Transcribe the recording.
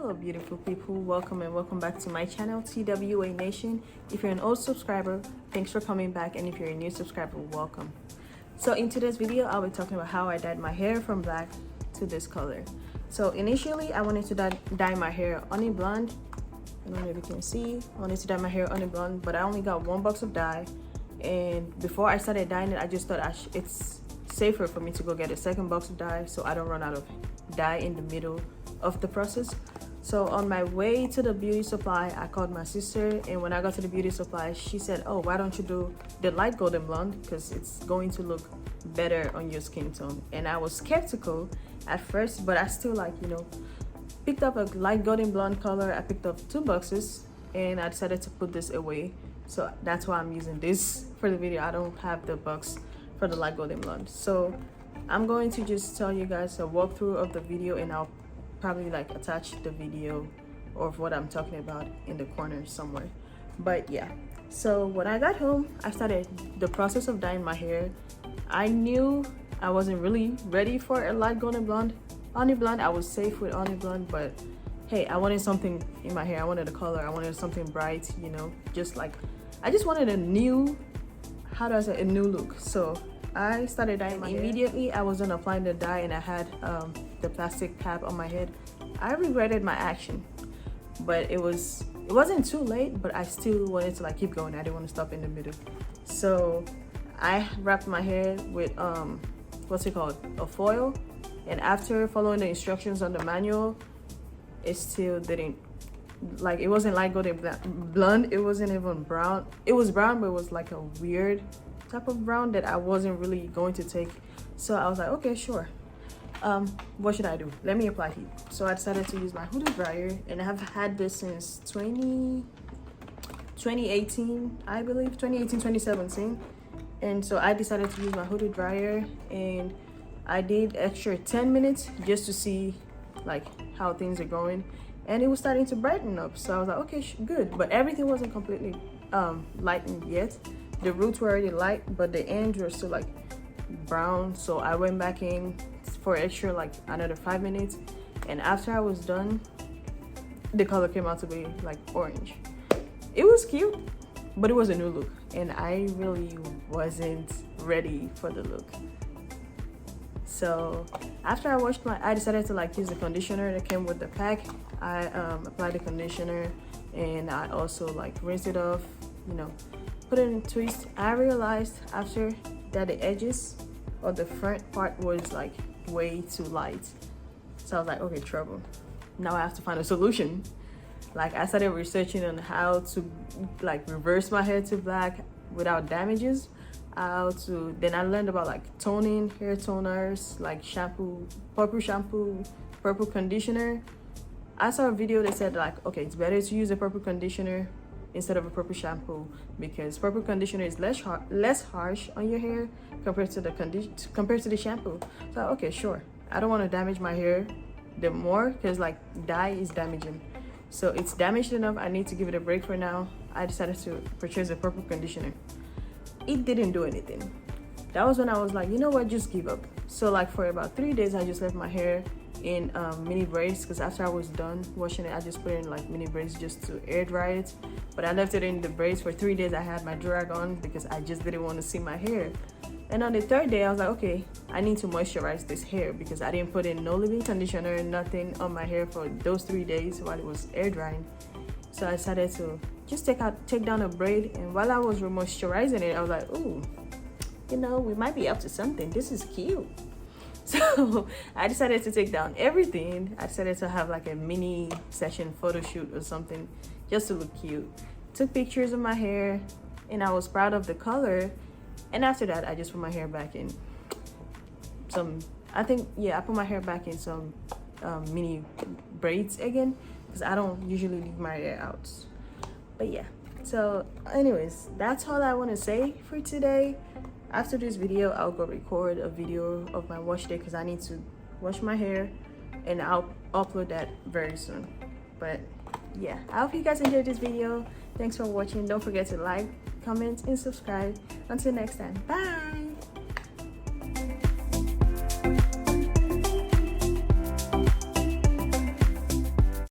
Hello beautiful people, welcome and welcome back to my channel TWA Nation. If you're an old subscriber, thanks for coming back, and if you're a new subscriber, welcome. So in today's video I'll be talking about how I dyed my hair from black to this color. So initially I wanted to dye my hair honey blonde. I don't know if you can see, I wanted to dye my hair honey blonde, but I only got one box of dye, and before I started dyeing it I just thought it's safer for me to go get a second box of dye so I don't run out of dye in the middle of the process. So on my way to the beauty supply I called my sister, and when I got to the beauty supply she said, oh, why don't you do the light golden blonde, because it's going to look better on your skin tone. And I was skeptical at first, but I still picked up a light golden blonde color. I picked up 2 boxes and I decided to put this away, so that's why I'm using this for the video. I don't have the box for the light golden blonde, so I'm going to just tell you guys a walkthrough of the video, and I'll probably attach the video of what I'm talking about in the corner somewhere. But yeah, so when I got home I started the process of dyeing my hair. I knew I wasn't really ready for a light golden blonde. Honey blonde, I was safe with honey blonde, but hey, I wanted something in my hair. I wanted a color, I wanted something bright, I just wanted a new, a new look. So I started dyeing my hair. Immediately I was done applying the dye and I had the plastic cap on my head. I regretted my action, but it wasn't too late, but I still wanted to keep going. I didn't want to stop in the middle. So I wrapped my hair with a foil, and after following the instructions on the manual, it still didn't, it wasn't light golden blonde, it wasn't even brown. It was brown, but it was like a weird type of brown that I wasn't really going to take. So I was like, okay, sure, what should I do? Let me apply heat. So I decided to use my hoodie dryer, and I have had this since 2018, I believe, 2017. And so I decided to use my hoodie dryer, and I did extra 10 minutes just to see how things are going, and it was starting to brighten up. So I was like, okay, good. But everything wasn't completely lightened yet. The roots were already light, but the ends were still brown. So I went back in for extra another 5 minutes, and after I was done, the color came out to be orange. It was cute, but it was a new look, and I really wasn't ready for the look. So after I decided to use the conditioner that came with the pack. I applied the conditioner, and I also rinsed it off, put it in a twist. I realized after that the edges or the front part was way too light. So I was like, okay, trouble. Now I have to find a solution. I started researching on how to reverse my hair to black without damages. Then I learned about toning, hair toners, shampoo, purple conditioner. I saw a video that said okay, it's better to use a purple conditioner instead of a purple shampoo, because purple conditioner is less harsh on your hair compared to the shampoo. So okay, sure, I don't want to damage my hair the more, because dye is damaging. So it's damaged enough, I need to give it a break for now. I decided to purchase a purple conditioner. It didn't do anything. That was when I was you know what, just give up. So for about 3 days I just left my hair in mini braids, because after I was done washing it I just put it in mini braids just to air dry it. But I left it in the braids for 3 days. I had my drag on because I just didn't want to see my hair. And on the 3rd day I was like, okay, I need to moisturize this hair, because I didn't put in no leave-in conditioner, nothing on my hair for those 3 days while it was air drying. So I decided to just take down a braid, and while I was moisturizing it I was like, ooh, we might be up to something. This is cute. So I decided to take down everything. I decided to have a mini session photo shoot or something just to look cute. Took pictures of my hair, and I was proud of the color. And after that I just put my hair back in I put my hair back in some mini braids again, because I don't usually leave my hair out. But yeah, so anyways, that's all I want to say for today. After this video I'll go record a video of my wash day, because I need to wash my hair, and I'll upload that very soon. But yeah, I hope you guys enjoyed this video. Thanks for watching. Don't forget to like, comment, and subscribe. Until next time, bye.